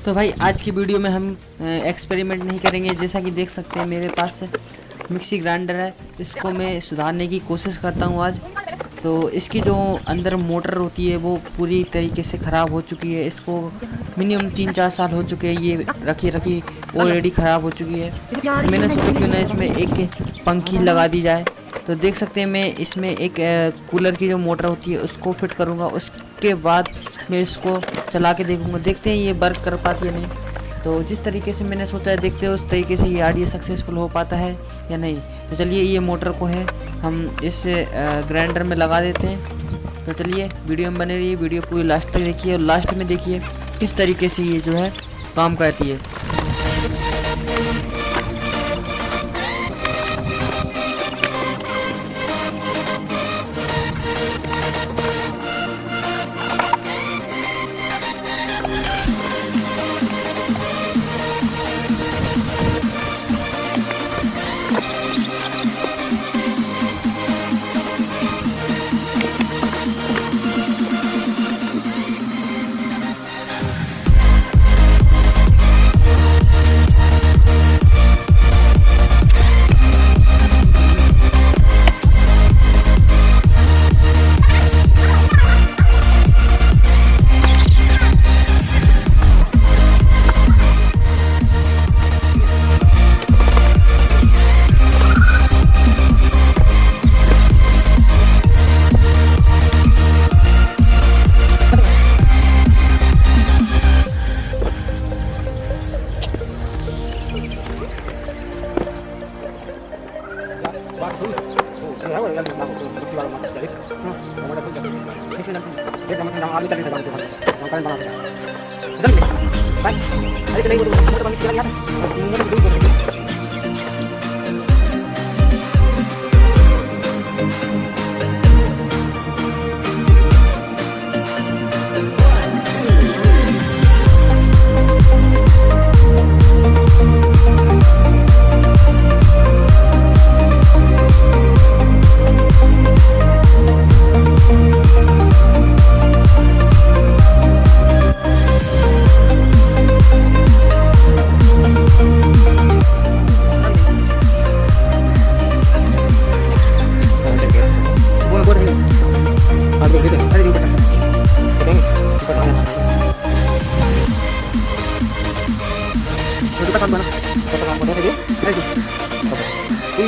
तो भाई आज की वीडियो में हम एक्सपेरिमेंट नहीं करेंगे। जैसा कि देख सकते हैं मेरे पास मिक्सी ग्राइंडर है, इसको मैं सुधारने की कोशिश करता हूँ आज। तो इसकी जो अंदर मोटर होती है वो पूरी तरीके से ख़राब हो चुकी है। इसको मिनिमम 3-4 साल हो चुके हैं, ये रखी ऑलरेडी ख़राब हो चुकी है। तो मैंने सोचा क्यों ना इसमें एक पंखी लगा दी जाए। तो देख सकते हैं मैं इसमें एक कूलर की जो मोटर होती है उसको फिट करूँगा। उसके बाद मैं इसको चला के देखूँगा, देखते हैं ये वर्क कर पाती है नहीं। तो जिस तरीके से मैंने सोचा है देखते हैं उस तरीके से ये आइडिया सक्सेसफुल हो पाता है या नहीं। तो चलिए ये मोटर को है हम इस ग्राइंडर में लगा देते हैं। तो चलिए वीडियो में बने रहिए, वीडियो पूरी लास्ट तक देखिए और लास्ट में देखिए किस तरीके से ये जो है काम करती है।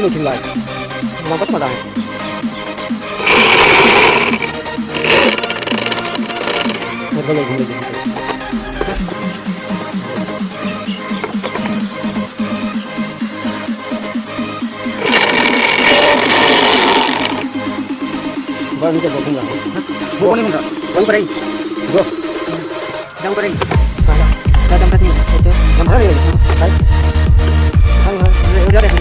Ini lại nó rất là dài. Một cái lồng này. Vâng, đi chậm không được. Vô đi không được. Vâng vào đây. Vô. Đang vào đây. Ra trong cái gì? Làm hết rồi. Đấy. Thôi, ra đây.